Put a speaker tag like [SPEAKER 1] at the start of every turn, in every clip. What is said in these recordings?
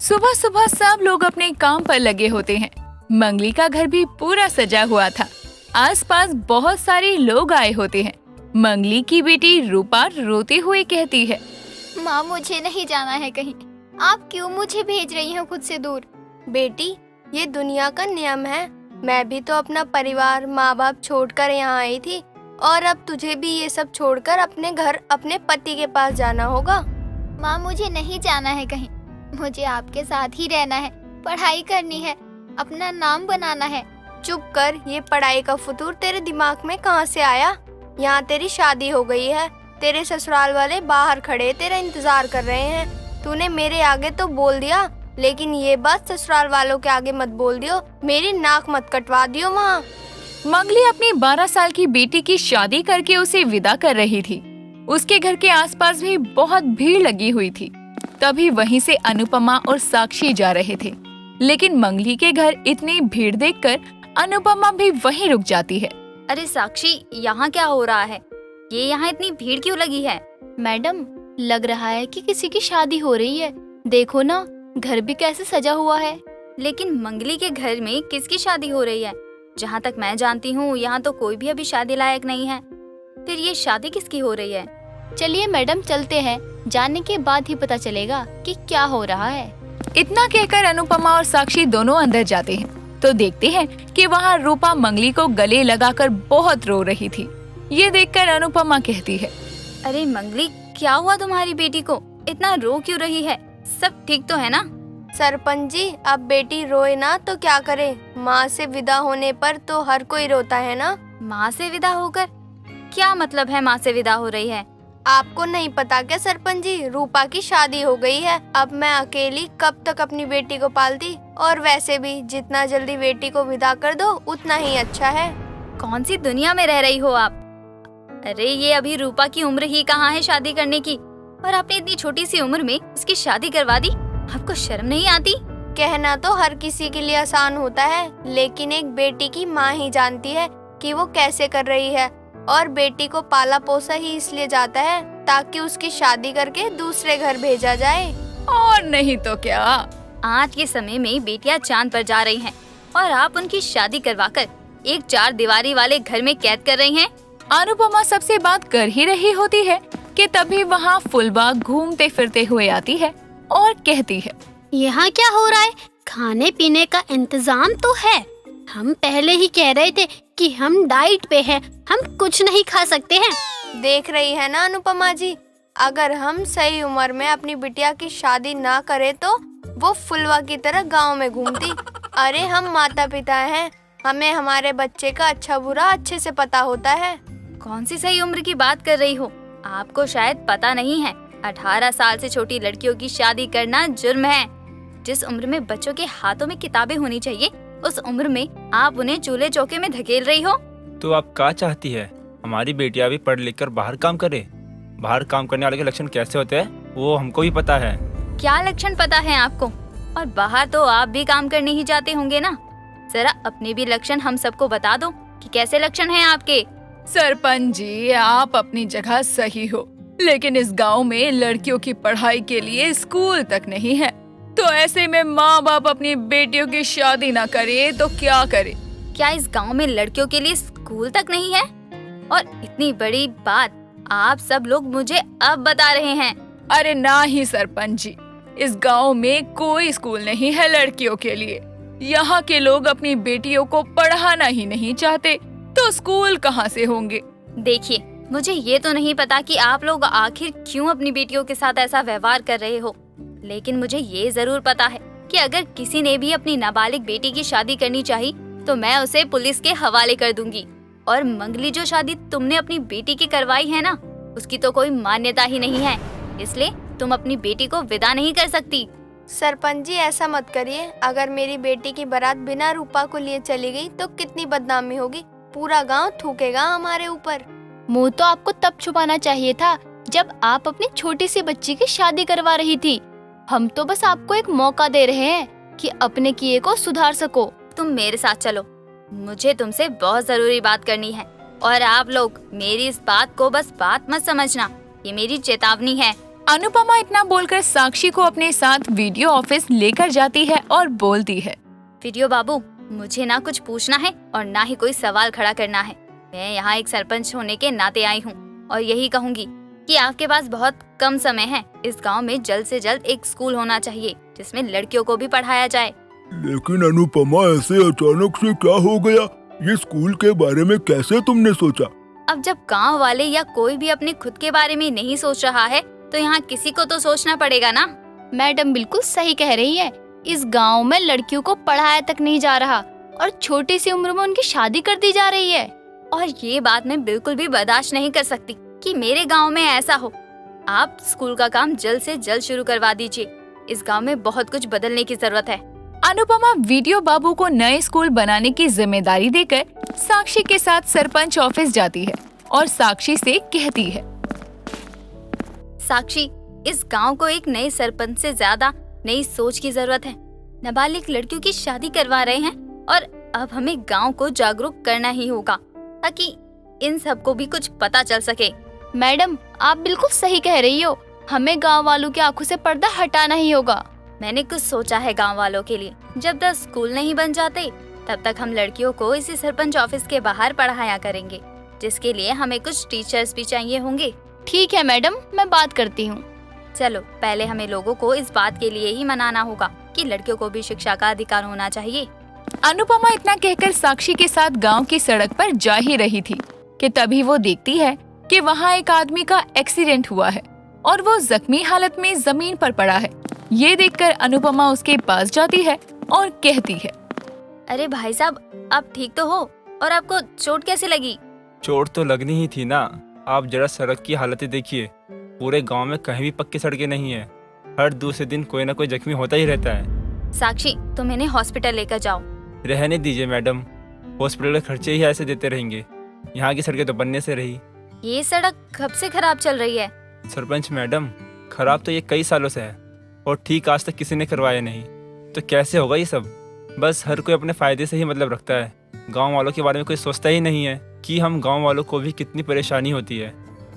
[SPEAKER 1] सुबह सुबह सब लोग अपने काम पर लगे होते हैं। मंगली का घर भी पूरा सजा हुआ था। आसपास बहुत सारे लोग आए होते हैं। मंगली की बेटी रूपा रोते हुए कहती है,
[SPEAKER 2] माँ मुझे नहीं जाना है कहीं। आप क्यों मुझे भेज रही हैं खुद से दूर?
[SPEAKER 3] बेटी, ये दुनिया का नियम है। मैं भी तो अपना परिवार, माँ बाप छोड़कर यहाँ आई थी और अब तुझे भी ये सब छोड़कर अपने घर, अपने पति के पास जाना होगा।
[SPEAKER 2] माँ मुझे नहीं जाना है कहीं। मुझे आपके साथ ही रहना है, पढ़ाई करनी है, अपना नाम बनाना है।
[SPEAKER 3] चुप कर, ये पढ़ाई का फुतूर तेरे दिमाग में कहाँ से आया? यहाँ तेरी शादी हो गई है, तेरे ससुराल वाले बाहर खड़े तेरा इंतजार कर रहे हैं। तूने मेरे आगे तो बोल दिया, लेकिन ये बात ससुराल वालों के आगे मत बोल दियो, मेरी नाक मत कटवा दियो वहाँ।
[SPEAKER 1] मंगली अपनी 12 साल की बेटी की शादी करके उसे विदा कर रही थी। उसके घर के आसपास भी बहुत भीड़ लगी हुई थी। तभी वहीं से अनुपमा और साक्षी जा रहे थे, लेकिन मंगली के घर इतनी भीड़ देखकर अनुपमा भी वहीं रुक जाती है।
[SPEAKER 4] अरे साक्षी, यहाँ क्या हो रहा है? ये यहाँ इतनी भीड़ क्यों लगी है?
[SPEAKER 2] मैडम, लग रहा है कि किसी की शादी हो रही है। देखो ना, घर भी कैसे सजा हुआ है।
[SPEAKER 4] लेकिन मंगली के घर में किसकी शादी हो रही है? जहाँ तक मैं जानती हूँ यहाँ तो कोई भी अभी शादी लायक नहीं है। फिर ये शादी किसकी हो रही है?
[SPEAKER 2] चलिए मैडम, चलते हैं। जानने के बाद ही पता चलेगा कि क्या हो रहा है।
[SPEAKER 1] इतना कहकर अनुपमा और साक्षी दोनों अंदर जाते हैं तो देखते हैं कि वहाँ रूपा मंगली को गले लगाकर बहुत रो रही थी। ये देखकर अनुपमा कहती है,
[SPEAKER 4] अरे मंगली, क्या हुआ तुम्हारी बेटी को? इतना रो क्यों रही है? सब ठीक तो है ना?
[SPEAKER 3] सरपंच जी, अब बेटी रोए ना तो क्या करे? माँ से विदा होने पर तो हर कोई रोता है ना।
[SPEAKER 4] माँ से विदा होकर? क्या मतलब है माँ से विदा हो रही है?
[SPEAKER 3] आपको नहीं पता क्या सरपंच जी? रूपा की शादी हो गई है। अब मैं अकेली कब तक अपनी बेटी को पालती? और वैसे भी जितना जल्दी बेटी को विदा कर दो उतना ही अच्छा है।
[SPEAKER 4] कौन सी दुनिया में रह रही हो आप? अरे ये अभी रूपा की उम्र ही कहाँ है शादी करने की, और आपने इतनी छोटी सी उम्र में उसकी शादी करवा दी। आपको शर्म नहीं आती?
[SPEAKER 3] कहना तो हर किसी के लिए आसान होता है, लेकिन एक बेटी की माँ ही जानती है कि वो कैसे कर रही है। और बेटी को पाला पोसा ही इसलिए जाता है ताकि उसकी शादी करके दूसरे घर भेजा जाए।
[SPEAKER 1] और नहीं तो क्या।
[SPEAKER 4] आज के समय में बेटियां चांद पर जा रही हैं और आप उनकी शादी करवाकर एक 4 दीवारी वाले घर में कैद कर रही हैं।
[SPEAKER 1] अनुपमा सबसे बात कर ही रही होती है कि तभी वहाँ फुलबाग घूमते फिरते हुए आती है और कहती है,
[SPEAKER 5] यहाँ क्या हो रहा है? खाने पीने का इंतजाम तो है। हम पहले ही कह रहे थे कि हम डाइट पे हैं, हम कुछ नहीं खा सकते हैं।
[SPEAKER 3] देख रही है ना अनुपमा जी, अगर हम सही उम्र में अपनी बिटिया की शादी ना करें तो वो फुलवा की तरह गांव में घूमती। अरे हम माता पिता हैं, हमें हमारे बच्चे का अच्छा बुरा अच्छे से पता होता है।
[SPEAKER 4] कौन सी सही उम्र की बात कर रही हो? आपको शायद पता नहीं है, 18 साल से छोटी लड़कियों की शादी करना जुर्म है। जिस उम्र में बच्चों के हाथों में किताबें होनी चाहिए, उस उम्र में आप उन्हें चूल्हे चौके में धकेल रही हो।
[SPEAKER 6] तो आप क्या चाहती है? हमारी बेटियां भी पढ़ लिख कर बाहर काम करे? बाहर काम करने वाले के लक्षण कैसे होते हैं वो हमको भी पता है।
[SPEAKER 4] क्या लक्षण पता है आपको? और बाहर तो आप भी काम करने ही जाते होंगे ना। जरा अपने भी लक्षण हम सबको बता दो कि कैसे लक्षण हैं आपके।
[SPEAKER 1] सरपंच जी, आप अपनी जगह सही हो, लेकिन इस गांव में लड़कियों की पढ़ाई के लिए स्कूल तक नहीं है। तो ऐसे में माँ बाप अपनी बेटियों की शादी ना करे तो क्या करे?
[SPEAKER 4] क्या इस गांव में लड़कियों के लिए स्कूल तक नहीं है? और इतनी बड़ी बात आप सब लोग मुझे अब बता रहे हैं?
[SPEAKER 1] अरे ना ही सरपंच जी, इस गांव में कोई स्कूल नहीं है लड़कियों के लिए। यहाँ के लोग अपनी बेटियों को पढ़ाना ही नहीं चाहते, तो स्कूल कहाँ से होंगे?
[SPEAKER 4] देखिए, मुझे ये तो नहीं पता कि आप लोग आखिर क्यों अपनी बेटियों के साथ ऐसा व्यवहार कर रहे हो, लेकिन मुझे ये जरूर पता है कि अगर किसी ने भी अपनी नाबालिग बेटी की शादी करनी चाहिए तो मैं उसे पुलिस के हवाले कर दूंगी। और मंगली जो शादी तुमने अपनी बेटी की करवाई है ना, उसकी तो कोई मान्यता ही नहीं है, इसलिए तुम अपनी बेटी को विदा नहीं कर सकती।
[SPEAKER 3] सरपंच जी ऐसा मत करिए, अगर मेरी बेटी की बारात बिना रूपा को लिए चली गई तो कितनी बदनामी होगी। पूरा गांव थूकेगा हमारे ऊपर।
[SPEAKER 2] मुंह तो आपको तब छुपाना चाहिए था जब आप अपनी छोटी सी बच्ची की शादी करवा रही थी। हम तो बस आपको एक मौका दे रहे हैं कि अपने किए को सुधार सको।
[SPEAKER 4] तुम मेरे साथ चलो, मुझे तुमसे बहुत जरूरी बात करनी है। और आप लोग मेरी इस बात को बस बात मत समझना, ये मेरी चेतावनी है।
[SPEAKER 1] अनुपमा इतना बोलकर साक्षी को अपने साथ वीडियो ऑफिस लेकर जाती है और बोलती है,
[SPEAKER 4] वीडियो बाबू, मुझे ना कुछ पूछना है और ना ही कोई सवाल खड़ा करना है। मैं यहाँ एक सरपंच होने के नाते आई हूँ और यही कहूँगी कि आपके पास बहुत कम समय है। इस गांव में जल्द से जल्द एक स्कूल होना चाहिए जिसमें लड़कियों को भी पढ़ाया जाए।
[SPEAKER 7] लेकिन अनुपमा, ऐसे अचानक से क्या हो गया? ये स्कूल के बारे में कैसे तुमने सोचा?
[SPEAKER 4] अब जब गांव वाले या कोई भी अपने खुद के बारे में नहीं सोच रहा है तो यहाँ किसी को तो सोचना पड़ेगा ना।
[SPEAKER 2] मैडम बिल्कुल सही कह रही है। इस गांव में लड़कियों को पढ़ाया तक नहीं जा रहा और छोटी सी उम्र में उनकी शादी कर दी जा रही है।
[SPEAKER 4] और ये बात मैं बिल्कुल भी बर्दाश्त नहीं कर सकती कि मेरे गांव में ऐसा हो। आप स्कूल का काम जल्द से जल्द शुरू करवा दीजिए। इस गांव में बहुत कुछ बदलने की जरूरत है।
[SPEAKER 1] अनुपमा वीडियो बाबू को नए स्कूल बनाने की जिम्मेदारी देकर साक्षी के साथ सरपंच ऑफिस जाती है और साक्षी से कहती है,
[SPEAKER 4] साक्षी, इस गांव को एक नए सरपंच से ज्यादा नई सोच की जरूरत है। नाबालिग लड़कियों की शादी करवा रहे हैं और अब हमें गांव को जागरूक करना ही होगा ताकि इन सबको भी कुछ पता चल सके।
[SPEAKER 2] मैडम आप बिल्कुल सही कह रही हो। हमें गांव वालों की आंखों से पर्दा हटाना ही होगा।
[SPEAKER 4] मैंने कुछ सोचा है गांव वालों के लिए। जब तक स्कूल नहीं बन जाते तब तक हम लड़कियों को इसी सरपंच ऑफिस के बाहर पढ़ाया करेंगे, जिसके लिए हमें कुछ टीचर्स भी चाहिए होंगे।
[SPEAKER 2] ठीक है मैडम, मैं बात करती हूँ।
[SPEAKER 4] चलो, पहले हमें लोगों को इस बात के लिए ही मनाना होगा कि लड़कियों को भी शिक्षा का अधिकार होना चाहिए।
[SPEAKER 1] अनुपमा इतना कहकर साक्षी के साथ गांव की सड़क पर जा ही रही थी कि तभी वो देखती है कि वहाँ एक आदमी का एक्सीडेंट हुआ है और वो जख्मी हालत में जमीन पर पड़ा है। ये देखकर अनुपमा उसके पास जाती है और कहती है,
[SPEAKER 4] अरे भाई साहब, आप ठीक तो हो? और आपको चोट कैसे लगी?
[SPEAKER 6] चोट तो लगनी ही थी ना। आप जरा सड़क की हालत देखिए। पूरे गांव में कहीं भी पक्की सड़कें नहीं है। हर दूसरे दिन कोई ना कोई जख्मी होता ही रहता है।
[SPEAKER 4] साक्षी, तुम इन्हें हॉस्पिटल लेकर जाओ।
[SPEAKER 6] रहने दीजिए मैडम, हॉस्पिटल के खर्चे ही ऐसे देते रहेंगे। यहाँ की सड़कें तो बनने से रही।
[SPEAKER 4] ये सड़क कब से खराब चल रही है?
[SPEAKER 6] सरपंच मैडम, खराब तो ये कई सालों से है और ठीक आज तक किसी ने करवाया नहीं। तो कैसे होगा ये सब? बस हर कोई अपने फायदे से ही मतलब रखता है। गांव वालों के बारे में कोई सोचता ही नहीं है कि हम गांव वालों को भी कितनी परेशानी होती है।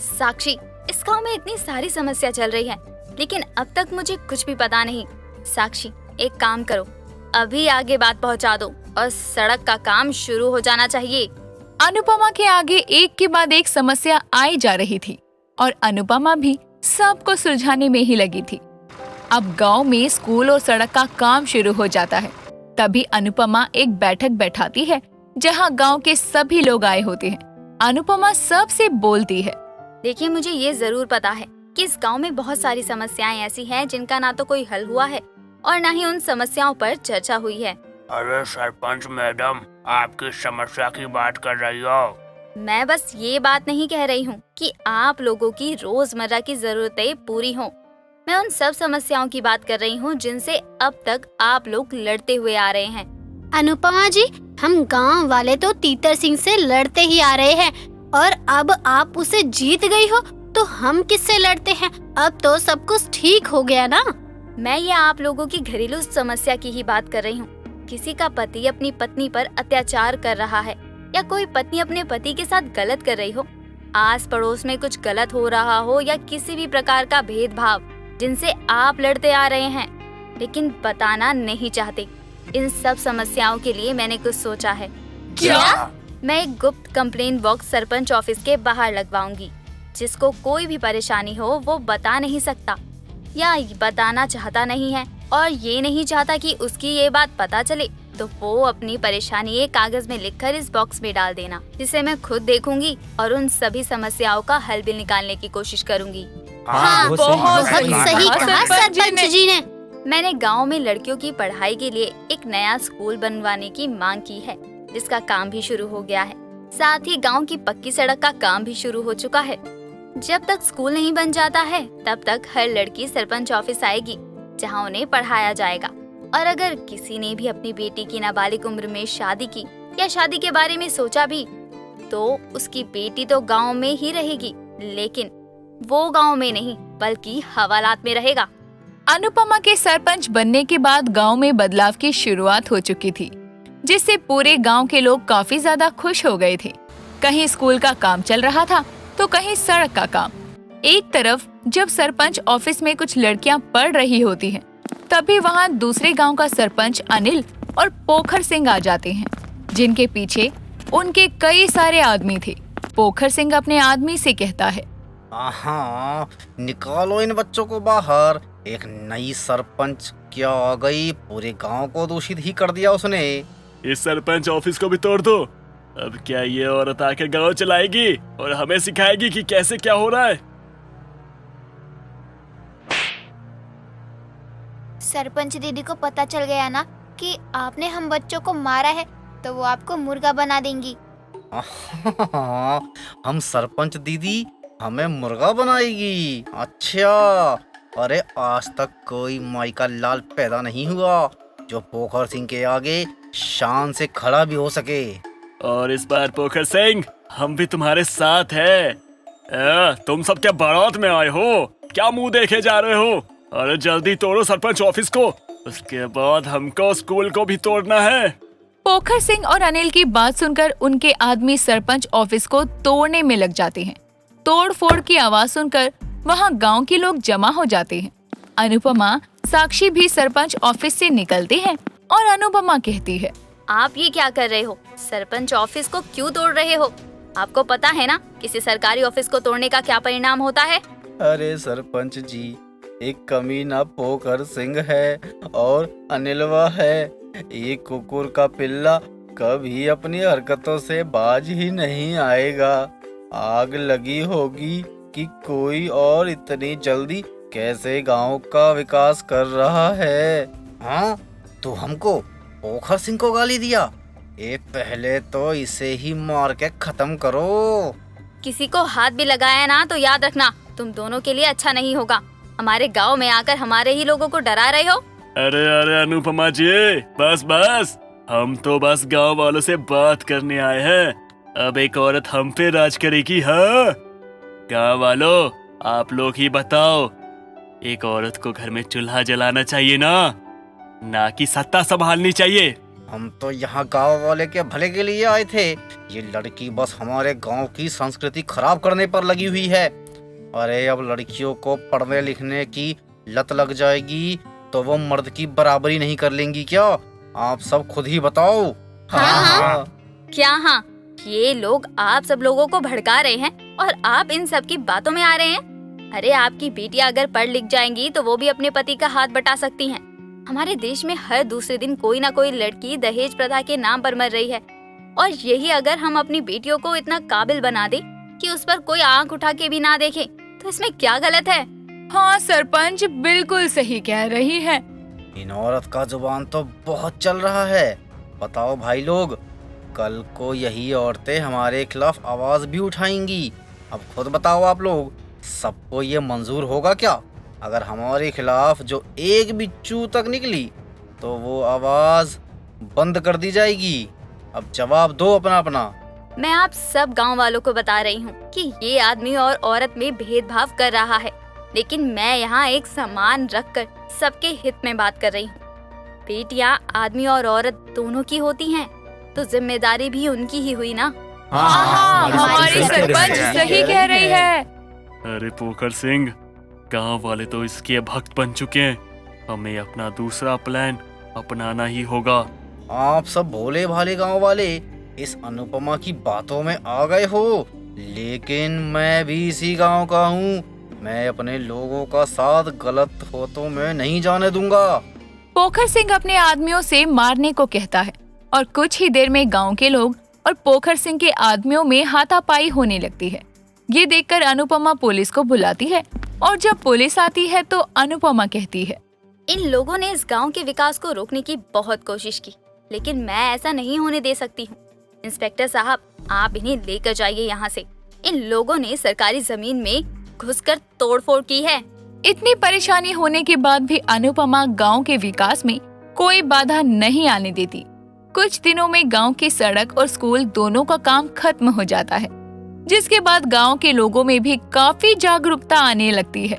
[SPEAKER 4] साक्षी, इस गांव में इतनी सारी समस्या चल रही है लेकिन अब तक मुझे कुछ भी पता नहीं। साक्षी, एक काम करो, अभी आगे बात पहुंचा दो और सड़क का काम शुरू हो जाना चाहिए।
[SPEAKER 1] अनुपमा के आगे एक के बाद एक समस्या आई जा रही थी और अनुपमा भी सबको सुलझाने में ही लगी थी। अब गांव में स्कूल और सड़क का काम शुरू हो जाता है। तभी अनुपमा एक बैठक बैठाती है जहां गांव के सभी लोग आए होते हैं। अनुपमा सबसे बोलती है,
[SPEAKER 4] देखिए, मुझे ये जरूर पता है कि इस गांव में बहुत सारी समस्याएं ऐसी हैं जिनका ना तो कोई हल हुआ है और ना ही उन समस्याओं पर चर्चा हुई है।
[SPEAKER 8] अरे सरपंच मैडम, आप किस समस्या की बात कर रही हो?
[SPEAKER 4] मैं बस ये बात नहीं कह रही हूँ कि आप लोगों की रोजमर्रा की जरूरतें पूरी हों। मैं उन सब समस्याओं की बात कर रही हूँ जिनसे अब तक आप लोग लड़ते हुए आ रहे हैं।
[SPEAKER 5] अनुपमा जी, हम गांव वाले तो तीतर सिंह से लड़ते ही आ रहे हैं और अब आप उसे जीत गई हो तो हम किससे लड़ते हैं? अब तो सब कुछ ठीक हो गया ना।
[SPEAKER 4] मैं ये आप लोगों की घरेलू समस्या की ही बात कर रही हूँ। किसी का पति अपनी पत्नी पर अत्याचार कर रहा है या कोई पत्नी अपने पति के साथ गलत कर रही हो, आस पड़ोस में कुछ गलत हो रहा हो या किसी भी प्रकार का भेदभाव जिनसे आप लड़ते आ रहे हैं लेकिन बताना नहीं चाहते, इन सब समस्याओं के लिए मैंने कुछ सोचा है।
[SPEAKER 1] क्या?
[SPEAKER 4] मैं एक गुप्त कंप्लेंट बॉक्स सरपंच ऑफिस के बाहर लगवाऊंगी। जिसको कोई भी परेशानी हो वो बता नहीं सकता या बताना चाहता नहीं है और ये नहीं चाहता कि उसकी ये बात पता चले, तो वो अपनी परेशानी एक कागज में लिखकर इस बॉक्स में डाल देना, जिसे मैं खुद देखूंगी और उन सभी समस्याओं का हल भी निकालने की कोशिश करूंगी।
[SPEAKER 5] हाँ,
[SPEAKER 6] वो
[SPEAKER 1] बहुत
[SPEAKER 6] सही
[SPEAKER 5] सही कहा सरपंच जी ने।
[SPEAKER 4] मैंने गांव में लड़कियों की पढ़ाई के लिए एक नया स्कूल बनवाने की मांग की है, जिसका काम भी शुरू हो गया है। साथ ही गांव की पक्की सड़क का काम भी शुरू हो चुका है। जब तक स्कूल नहीं बन जाता है तब तक हर लड़की सरपंच ऑफिस आएगी जहां उन्हें पढ़ाया जाएगा। और अगर किसी ने भी अपनी बेटी की नाबालिग उम्र में शादी की या शादी के बारे में सोचा भी तो उसकी बेटी तो गांव में ही रहेगी, लेकिन वो गांव में नहीं बल्कि हवालात में रहेगा।
[SPEAKER 1] अनुपमा के सरपंच बनने के बाद गांव में बदलाव की शुरुआत हो चुकी थी, जिससे पूरे गांव के लोग काफी ज्यादा खुश हो गए थे। कहीं स्कूल का काम चल रहा था तो कहीं सड़क का काम। एक तरफ जब सरपंच ऑफिस में कुछ लड़कियां पढ़ रही होती हैं, तभी वहां दूसरे गांव का सरपंच अनिल और पोखर सिंह आ जाते हैं, जिनके पीछे उनके कई सारे आदमी थे। पोखर सिंह अपने आदमी से कहता है,
[SPEAKER 9] हाँ, निकालो इन बच्चों को बाहर। एक नई सरपंच क्या आ गई, पूरे गांव को दूषित ही कर दिया उसने।
[SPEAKER 10] इस सरपंच ऑफिस को भी तोड़ दो। अब क्या ये औरत आके गांव चलाएगी और हमें सिखाएगी कि कैसे क्या हो रहा है।
[SPEAKER 3] सरपंच दीदी को पता चल गया ना कि आपने हम बच्चों को मारा है, तो वो आपको मुर्गा बना देंगी।
[SPEAKER 9] हम सरपंच दीदी हमें मुर्गा बनाएगी? अच्छा, अरे आज तक कोई माई का लाल पैदा नहीं हुआ जो पोखर सिंह के आगे शान से खड़ा भी हो सके।
[SPEAKER 10] और इस बार पोखर सिंह हम भी तुम्हारे साथ हैं। तुम सब क्या बारात में आए हो? क्या मुंह देखे जा रहे हो? अरे जल्दी तोड़ो सरपंच ऑफिस को, उसके बाद हमको स्कूल को भी तोड़ना है।
[SPEAKER 1] पोखर सिंह और अनिल की बात सुनकर उनके आदमी सरपंच ऑफिस को तोड़ने में लग जाते हैं। तोड़ फोड़ की आवाज सुनकर वहाँ गांव के लोग जमा हो जाते हैं। अनुपमा, साक्षी भी सरपंच ऑफिस से निकलते हैं और अनुपमा कहती है,
[SPEAKER 4] आप ये क्या कर रहे हो? सरपंच ऑफिस को क्यों तोड़ रहे हो? आपको पता है ना किसी सरकारी ऑफिस को तोड़ने का क्या परिणाम होता है?
[SPEAKER 9] अरे सरपंच जी, एक कमीना पोखर सिंह है और अनिलवा है। एक कुकुर का पिल्ला कभी अपनी हरकतों से बाज ही नहीं आएगा। आग लगी होगी कि कोई और इतनी जल्दी कैसे गांव का विकास कर रहा है। हाँ, तो हमको पोखर सिंह को गाली दिया। पहले तो इसे ही मार के खत्म करो।
[SPEAKER 4] किसी को हाथ भी लगाया ना तो याद रखना, तुम दोनों के लिए अच्छा नहीं होगा। हमारे गांव में आकर हमारे ही लोगों को डरा रहे हो।
[SPEAKER 10] अरे अरे अनुपमा जी, बस हम तो बस गांव वालों से बात करने आए हैं। अब एक औरत हम पे राज करेगी। हाँ गांव वालों, आप लोग ही बताओ, एक औरत को घर में चूल्हा जलाना चाहिए ना कि सत्ता संभालनी चाहिए?
[SPEAKER 9] हम तो यहाँ गांव वाले के भले के लिए आए थे। ये लड़की बस हमारे गांव की संस्कृति खराब करने पर लगी हुई है। अरे अब लड़कियों को पढ़ने लिखने की लत लग जाएगी तो वो मर्द की बराबरी नहीं कर लेंगी क्या? आप सब खुद ही बताओ।
[SPEAKER 4] हाँ। क्या हाँ? ये लोग आप सब लोगों को भड़का रहे हैं और आप इन सब की बातों में आ रहे हैं। अरे आपकी बेटियां अगर पढ़ लिख जाएंगी तो वो भी अपने पति का हाथ बटा सकती हैं। हमारे देश में हर दूसरे दिन कोई ना कोई लड़की दहेज प्रथा के नाम पर मर रही है, और यही अगर हम अपनी बेटियों को इतना काबिल बना दे कि उस पर कोई आंख उठा के भी ना देखे, तो इसमें क्या गलत है?
[SPEAKER 1] हाँ सरपंच बिल्कुल सही कह रही है।
[SPEAKER 9] इन औरत का जुबान तो बहुत चल रहा है। बताओ भाई लोग, कल को यही औरतें हमारे खिलाफ आवाज भी उठाएंगी। अब खुद बताओ आप लोग, सबको ये मंजूर होगा क्या? अगर हमारे खिलाफ जो एक भी चू तक निकली तो वो आवाज बंद कर दी जाएगी। अब जवाब दो अपना अपना।
[SPEAKER 4] मैं आप सब गांव वालों को बता रही हूँ कि ये आदमी और औरत में भेदभाव कर रहा है, लेकिन मैं यहाँ एक सम्मान रखकर सबके हित में बात कर रही हूँ। बेटियाँ आदमी और औरत दोनों की होती हैं, तो जिम्मेदारी भी उनकी ही हुई ना।
[SPEAKER 1] हाँ, हमारी सरपंच सही कह रही है।
[SPEAKER 10] अरे पोखर सिंह, गांव वाले तो इसके भक्त बन चुके हैं। हमें अपना दूसरा प्लान अपनाना ही होगा।
[SPEAKER 9] आप सब भोले भाले गांव वाले इस अनुपमा की बातों में आ गए हो, लेकिन मैं भी इसी गांव का हूँ। मैं अपने लोगों का साथ गलत होतों में नहीं जाने दूंगा।
[SPEAKER 1] पोखर सिंह अपने आदमियों से मारने को कहता है और कुछ ही देर में गांव के लोग और पोखर सिंह के आदमियों में हाथापाई होने लगती है। ये देखकर अनुपमा पुलिस को बुलाती है और जब पुलिस आती है तो अनुपमा कहती है,
[SPEAKER 4] इन लोगों ने इस गांव के विकास को रोकने की बहुत कोशिश की, लेकिन मैं ऐसा नहीं होने दे सकती हूँ। इंस्पेक्टर साहब, आप इन्हें लेकर जाइए यहाँ से। इन लोगों ने सरकारी जमीन में घुसकर तोड़फोड़ की है।
[SPEAKER 1] इतनी परेशानी होने के बाद भी अनुपमा गांव के विकास में कोई बाधा नहीं आने देती। कुछ दिनों में गांव की सड़क और स्कूल दोनों का काम खत्म हो जाता है, जिसके बाद गांव के लोगों में भी काफी जागरूकता आने लगती है।